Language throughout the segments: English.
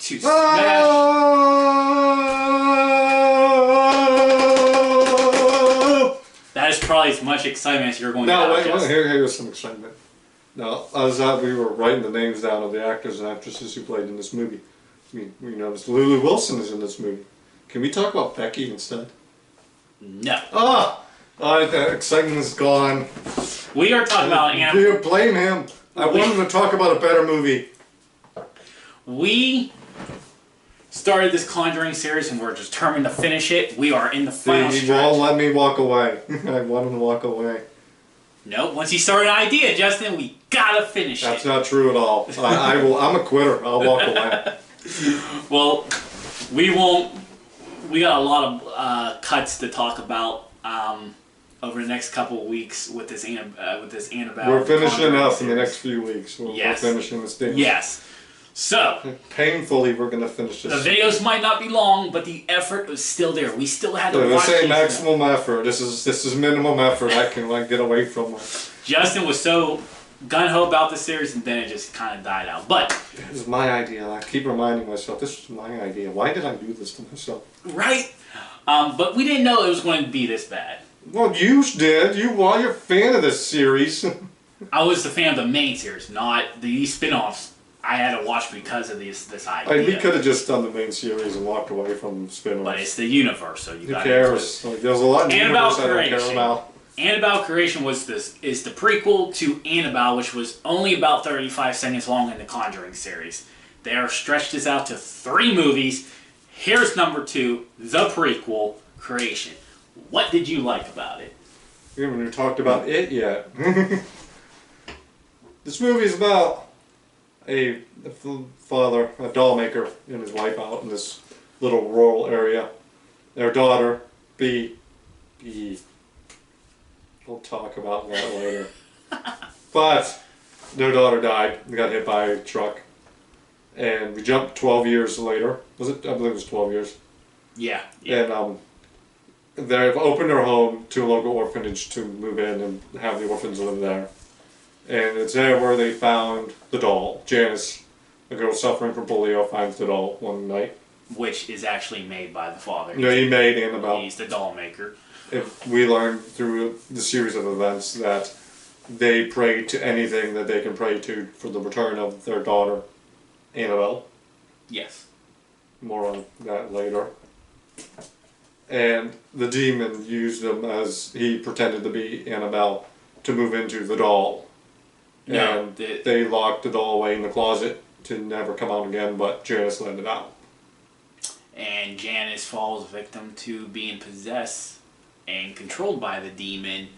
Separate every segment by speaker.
Speaker 1: to smash.
Speaker 2: Oh!
Speaker 1: That is probably as much excitement as you're going to
Speaker 2: No,
Speaker 1: have.
Speaker 2: wait, here's some excitement. No, as we were writing the names down of the actors and actresses who played in this movie. We noticed Lulu Wilson is in this movie. Can we talk about Becky instead?
Speaker 1: No.
Speaker 2: The excitement is gone.
Speaker 1: We are talking about Annabelle.
Speaker 2: You blame him. I wanted to talk about a better movie.
Speaker 1: We started this Conjuring series and we're determined to finish it. We are in the final stretch.
Speaker 2: He won't let me walk away. I want him to walk away.
Speaker 1: No, once you start an idea, Justin, we gotta finish it.
Speaker 2: That's not true at all. I will. I'm a quitter. I'll walk away.
Speaker 1: Well, we won't. We got a lot of cuts to talk about over the next couple of weeks with this Annabelle.
Speaker 2: We're finishing up
Speaker 1: series.
Speaker 2: in the next few weeks. We're finishing this thing.
Speaker 1: Yes. So
Speaker 2: painfully, we're gonna finish this.
Speaker 1: The videos might not be long, but the effort was still there. We still had to watch.
Speaker 2: This ain't maximum effort. This is minimum effort. I can get away from it.
Speaker 1: Justin was so gun-ho about the series, and then it just kind of died out. But
Speaker 2: it was my idea. I keep reminding myself, this was my idea. Why did I do this to myself?
Speaker 1: Right? But we didn't know it was going to be this bad.
Speaker 2: Well, you did. You're a fan of this series.
Speaker 1: I was the fan of the main series, not the spin-offs. I had to watch because of this idea.
Speaker 2: We could have just done the main series and walked away from spin-offs.
Speaker 1: But it's the universe, so you got to.
Speaker 2: Who cares? Like, there's a lot in the universe I don't care about.
Speaker 1: Annabelle Creation is the prequel to Annabelle, which was only about 35 seconds long in the Conjuring series. They are stretched this out to 3 movies. Here's number 2, the prequel, Creation. What did you like about it?
Speaker 2: We haven't even talked about it yet. This movie is about a father, a doll maker, and his wife out in this little rural area. Their daughter, B. We'll talk about that later. But their daughter died and got hit by a truck. And we jumped 12 years later. Was it? I believe it was 12 years.
Speaker 1: Yeah.
Speaker 2: And they've opened their home to a local orphanage to move in and have the orphans live there. And it's there where they found the doll. Janice, a girl suffering from polio, finds the doll one night.
Speaker 1: Which is actually made by the father.
Speaker 2: No, he made Annabelle.
Speaker 1: He's the doll maker.
Speaker 2: We learned through the series of events that they pray to anything that they can pray to for the return of their daughter, Annabelle.
Speaker 1: Yes.
Speaker 2: More on that later. And the demon used him as he pretended to be Annabelle to move into the doll.
Speaker 1: No,
Speaker 2: and they locked the doll away in the closet to never come out again, but Janice let it out.
Speaker 1: And Janice falls victim to being possessed and controlled by the demon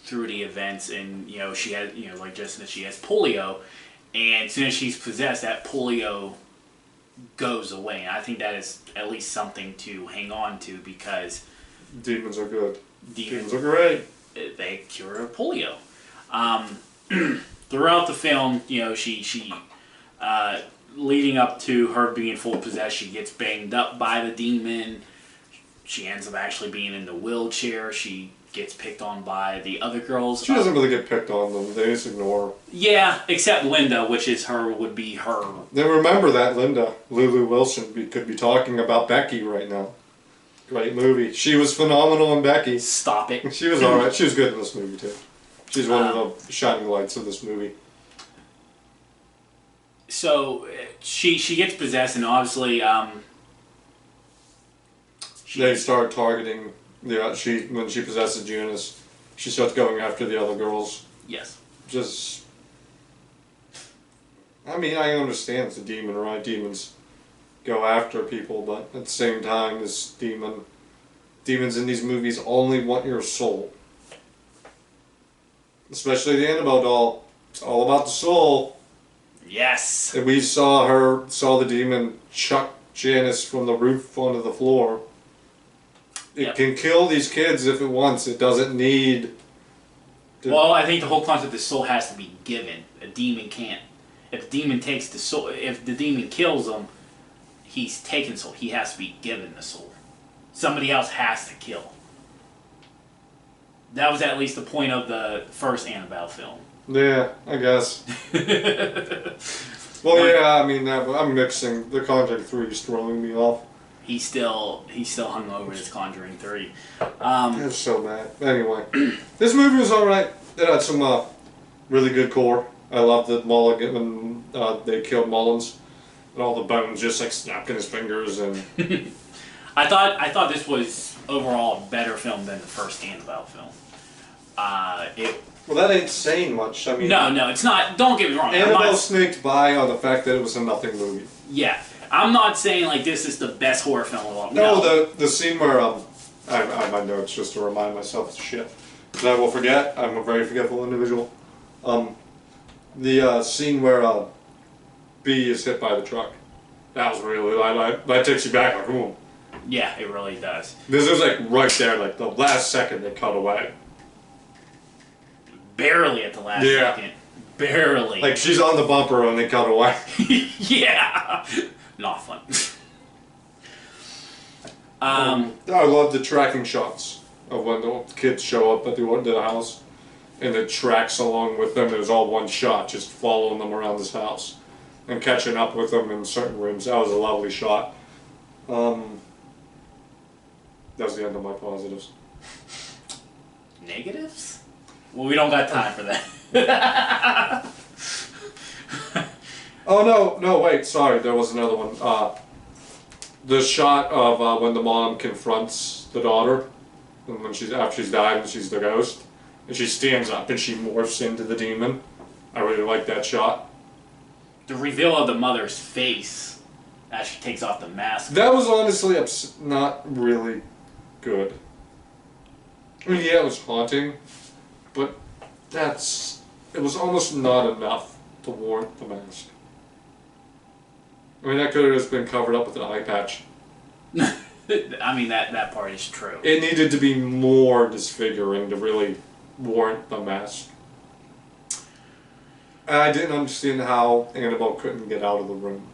Speaker 1: through the events, and she has, like Justin said, she has polio, and as soon as she's possessed, that polio goes away. And I think that is at least something to hang on to, because
Speaker 2: demons are good. Demons are great.
Speaker 1: They cure polio. Throughout the film, she leading up to her being full possessed, she gets banged up by the demon. She ends up actually being in the wheelchair. She gets picked on by the other girls.
Speaker 2: She doesn't really get picked on them. They just ignore her.
Speaker 1: Yeah, except Linda, which is would be her.
Speaker 2: Then remember that Linda, Lulu Wilson, could be talking about Becky right now. Great movie. She was phenomenal in Becky.
Speaker 1: Stop it.
Speaker 2: She was alright. She was good in this movie too. She's one of the shining lights of this movie.
Speaker 1: So she gets possessed, and obviously
Speaker 2: they start targeting when she possesses Janice, she starts going after the other girls.
Speaker 1: Yes.
Speaker 2: I mean, I understand it's a demon, right? Demons go after people, but at the same time, demons in these movies only want your soul. Especially the Annabelle doll. It's all about the soul.
Speaker 1: Yes.
Speaker 2: And we saw the demon chuck Janice from the roof onto the floor. It can kill these kids if it wants. It doesn't need...
Speaker 1: Well, I think the whole concept of the soul has to be given. A demon can't. If the demon takes the soul... If the demon kills him, he's taken the soul. He has to be given the soul. Somebody else has to kill. That was at least the point of the first Annabelle film.
Speaker 2: Yeah, I guess. Well, yeah, I mean, I'm mixing. The Conjuring 3 is throwing me off.
Speaker 1: He's still hung over his Conjuring 3.
Speaker 2: I'm so mad. Anyway, this movie was alright. It had some really good gore. I loved that Mulligan when they killed Mullins. And all the bones just like snapped in his fingers and...
Speaker 1: I thought this was overall a better film than the first Annabelle film.
Speaker 2: Well, that ain't saying much. I mean...
Speaker 1: No, it's not. Don't get me wrong.
Speaker 2: Annabelle snaked by on the fact that it was a nothing movie.
Speaker 1: Yeah. I'm not saying like this is the best horror film of all.
Speaker 2: No, the scene where I have my notes just to remind myself of shit. Because I will forget. I'm a very forgetful individual. The scene where B is hit by the truck. That was really that takes you back like ooh.
Speaker 1: Yeah, it really does.
Speaker 2: This was like right there, like the last second they cut away.
Speaker 1: Barely at the last second. Barely.
Speaker 2: Like she's on the bumper and they cut away.
Speaker 1: Yeah. Not fun.
Speaker 2: I love the tracking shots of when the kids show up at the house, and it tracks along with them. It was all one shot, just following them around this house and catching up with them in certain rooms. That was a lovely shot. That was the end of my positives.
Speaker 1: Negatives? Well, we don't got time for that.
Speaker 2: Oh no, wait, sorry, there was another one. The shot of when the mom confronts the daughter, and when after she's died and she's the ghost, and she stands up and she morphs into the demon. I really like that shot.
Speaker 1: The reveal of the mother's face as she takes off the mask.
Speaker 2: That was honestly not really good. I mean, yeah, it was haunting, but it was almost not enough to warrant the mask. I mean, that could have just been covered up with an eye patch.
Speaker 1: I mean, that part is true.
Speaker 2: It needed to be more disfiguring to really warrant the mask. And I didn't understand how Annabelle couldn't get out of the room.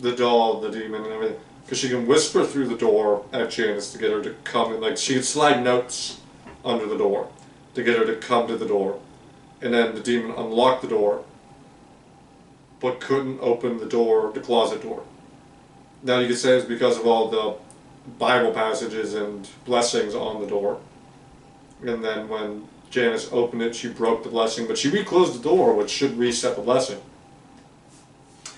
Speaker 2: The doll, the demon, and everything. Because she can whisper through the door at Janice to get her to come in. Like, she could slide notes under the door to get her to come to the door. And then the demon unlocked the door, but couldn't open the door, the closet door. Now you could say it's because of all the Bible passages and blessings on the door. And then when Janice opened it, she broke the blessing, but she reclosed the door, which should reset the blessing.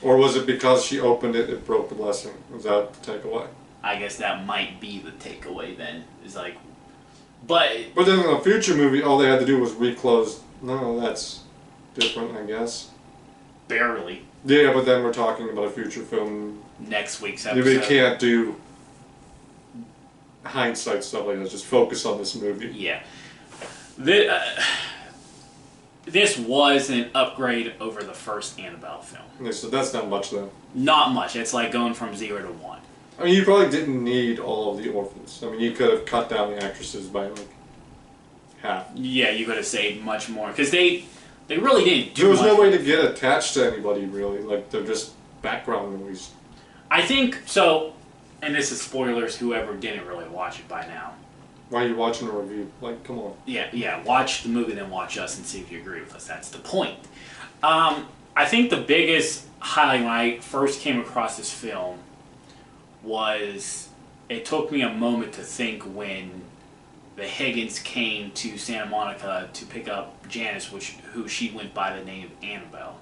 Speaker 2: Or was it because she opened it, it broke the blessing? Was that the takeaway?
Speaker 1: I guess that might be the takeaway then. Is like, but
Speaker 2: then in a future movie, all they had to do was reclose. No, that's different, I guess.
Speaker 1: Barely.
Speaker 2: Yeah, but then we're talking about a future film.
Speaker 1: Next week's episode.
Speaker 2: We can't do hindsight stuff like that. Just focus on this movie.
Speaker 1: Yeah. This was an upgrade over the first Annabelle film.
Speaker 2: Yeah, so that's not much, though.
Speaker 1: Not much. It's like going from 0 to 1.
Speaker 2: I mean, you probably didn't need all of the orphans. I mean, you could have cut down the actresses by, like, half.
Speaker 1: Yeah, you could have saved much more. Because they really didn't do
Speaker 2: There was
Speaker 1: much.
Speaker 2: no way to get attached to anybody, really. Like, they're just background noise.
Speaker 1: I think, so, and this is spoilers, whoever didn't really watch it by now.
Speaker 2: Why are you watching a review? Like, come on.
Speaker 1: Yeah, watch the movie, then watch us and see if you agree with us. That's the point. I think the biggest highlight when I first came across this film was, it took me a moment to think when the Higgins came to Santa Monica to pick up Janice, who she went by the name of Annabelle.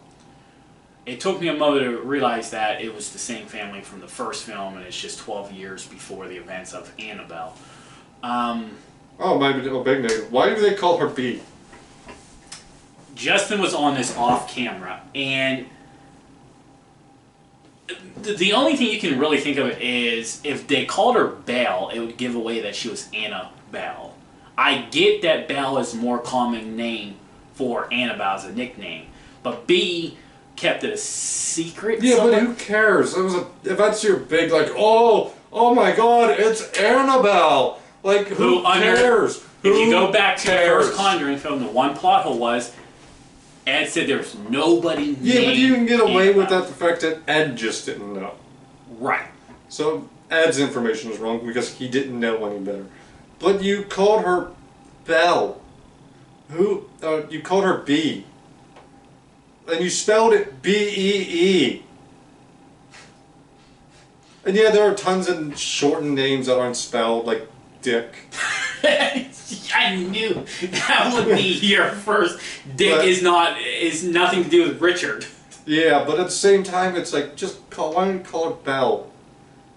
Speaker 1: It took me a moment to realize that it was the same family from the first film, and it's just 12 years before the events of Annabelle.
Speaker 2: Oh, my big name. Why do they call her B?
Speaker 1: Justin was on this off camera, and the only thing you can really think of is if they called her Belle, it would give away that she was Annabelle. I get that Belle is a more common name for Annabelle as a nickname, but B kept it a secret.
Speaker 2: Yeah,
Speaker 1: somewhere.
Speaker 2: but who cares? If that's your big, like, oh my God, it's Annabelle. Like, who cares?
Speaker 1: If you go back to the first Conjuring film, the one plot hole was Ed said there's nobody named
Speaker 2: Yeah, but you can get away
Speaker 1: Annabelle.
Speaker 2: with that, the fact that Ed just didn't know.
Speaker 1: Right.
Speaker 2: So Ed's information is wrong because he didn't know any better. But you called her Belle. You called her B. And you spelled it B-E-E. And yeah, there are tons of shortened names that aren't spelled, like Dick.
Speaker 1: I knew that would be your first. Dick
Speaker 2: But-
Speaker 1: is nothing to do with Richard.
Speaker 2: Yeah, but at the same time, it's like, why don't you call it Belle?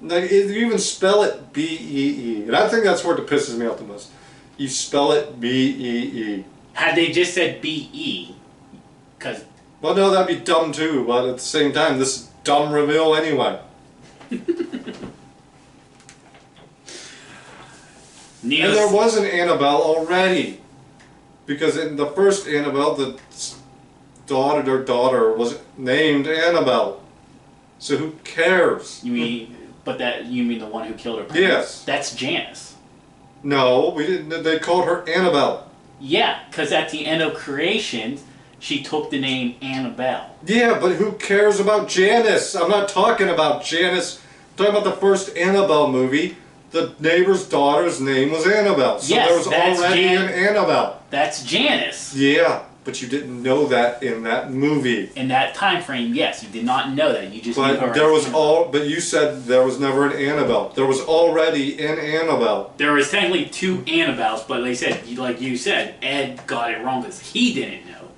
Speaker 2: Like, you even spell it B-E-E. And I think that's where it pisses me off the most. You spell it B-E-E.
Speaker 1: Had they just said B-E, because...
Speaker 2: Well, no, that'd be dumb too, but at the same time, this is dumb reveal anyway. And there was an Annabelle already. Because in the first Annabelle, their daughter was named Annabelle. So who cares?
Speaker 1: You mean the one who killed her parents?
Speaker 2: Yes.
Speaker 1: That's Janice.
Speaker 2: No, we didn't. They called her Annabelle.
Speaker 1: Yeah, because at the end of Creation, she took the name Annabelle.
Speaker 2: Yeah, but who cares about Janice? I'm not talking about Janice. I'm talking about the first Annabelle movie. The neighbor's daughter's name was Annabelle. So
Speaker 1: Yes,
Speaker 2: there was
Speaker 1: that's
Speaker 2: already an Annabelle.
Speaker 1: That's Janice.
Speaker 2: Yeah, but you didn't know that in that movie.
Speaker 1: In that time frame, yes, you did not know that. You just knew her
Speaker 2: But
Speaker 1: as
Speaker 2: there was
Speaker 1: Annabelle.
Speaker 2: but you said there was never an Annabelle. There was already an Annabelle.
Speaker 1: There was technically two Annabelles, but they said, like you said, Ed got it wrong because he didn't know.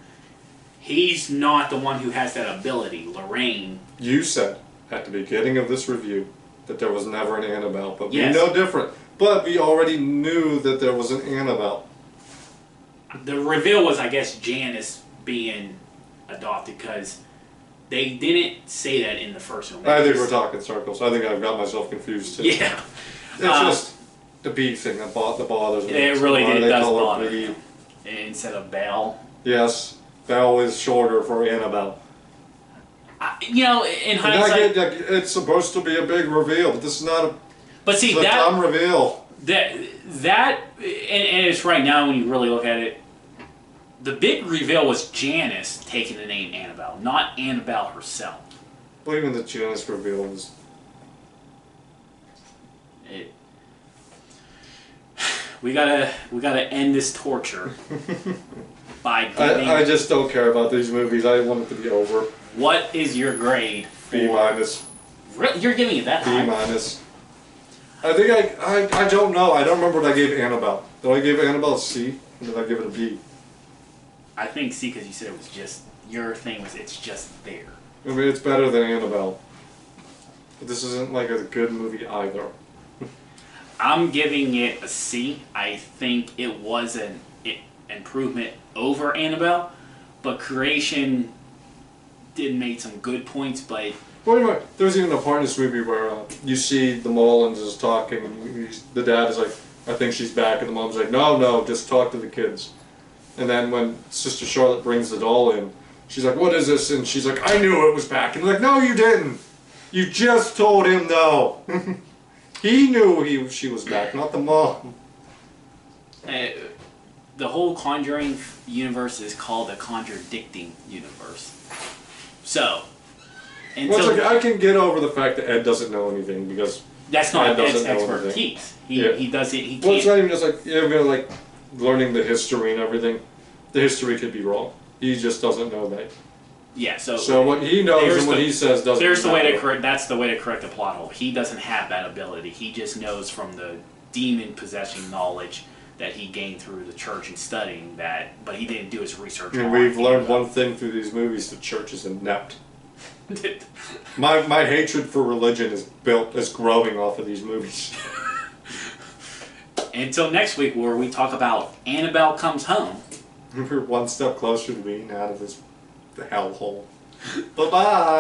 Speaker 1: He's not the one who has that ability. Lorraine.
Speaker 2: You said at the beginning of this review that there was never an Annabelle, but
Speaker 1: Yes.
Speaker 2: we know different. But we already knew that there was an Annabelle.
Speaker 1: The reveal was, I guess, Janice being adopted because they didn't say that in the first one.
Speaker 2: I think we're talking circles. I think I've got myself confused too.
Speaker 1: Yeah.
Speaker 2: It's just the B thing that bothers me.
Speaker 1: It really
Speaker 2: Why
Speaker 1: did. It
Speaker 2: they
Speaker 1: does
Speaker 2: call her
Speaker 1: bother
Speaker 2: B.
Speaker 1: me. Instead of Belle.
Speaker 2: Yes, Belle is shorter for Annabelle.
Speaker 1: You know, in
Speaker 2: And I
Speaker 1: hindsight.
Speaker 2: get that it's supposed to be a big reveal, but this is not a,
Speaker 1: But see,
Speaker 2: it's a dumb reveal.
Speaker 1: and it's right now when you really look at it, the big reveal was Janice taking the name Annabelle, not Annabelle herself.
Speaker 2: But even the Janice reveal was.
Speaker 1: We gotta end this torture by giving.
Speaker 2: I just don't care about these movies. I want it to be over.
Speaker 1: What is your grade?
Speaker 2: B minus.
Speaker 1: Really? You're giving it that
Speaker 2: B
Speaker 1: high?
Speaker 2: minus. I think I don't know. I don't remember what I gave Annabelle. Did I give Annabelle a C? Or did I give it a B?
Speaker 1: I think C because you said it was just your thing was it's just there.
Speaker 2: I mean, it's better than Annabelle. But this isn't like a good movie either.
Speaker 1: I'm giving it a C. I think it was an improvement over Annabelle, but Creation did make some good points. But
Speaker 2: Well, anyway, there's even a part in this movie where you see the Mullins is talking, and the dad is like, I think she's back, and the mom's like, no, just talk to the kids. And then when Sister Charlotte brings the doll in, she's like, what is this? And she's like, I knew it was back. And they're like, no, you didn't. You just told him no. He knew she was back, not the mom.
Speaker 1: the whole Conjuring universe is called a contradicting universe. So,
Speaker 2: Well, it's like, I can get over the fact that Ed doesn't know anything because
Speaker 1: that's not
Speaker 2: Ed
Speaker 1: Ed's
Speaker 2: doesn't know
Speaker 1: expertise.
Speaker 2: Yeah.
Speaker 1: He doesn't. He
Speaker 2: Well, it's
Speaker 1: can't.
Speaker 2: not even just like, like learning the history and everything. The history could be wrong. He just doesn't know that.
Speaker 1: Yeah.
Speaker 2: So what he knows and what he says doesn't
Speaker 1: There's the way to
Speaker 2: matter.
Speaker 1: correct. That's the way to correct the plot hole. He doesn't have that ability. He just knows from the demon possession knowledge that he gained through the church and studying that, but he didn't do his research.
Speaker 2: And
Speaker 1: on
Speaker 2: we've learned
Speaker 1: Annabelle.
Speaker 2: one thing through these movies: the church is inept. My hatred for religion is growing off of these movies.
Speaker 1: Until next week, where we talk about Annabelle Comes Home.
Speaker 2: We're one step closer to being out of this hellhole. Bye bye.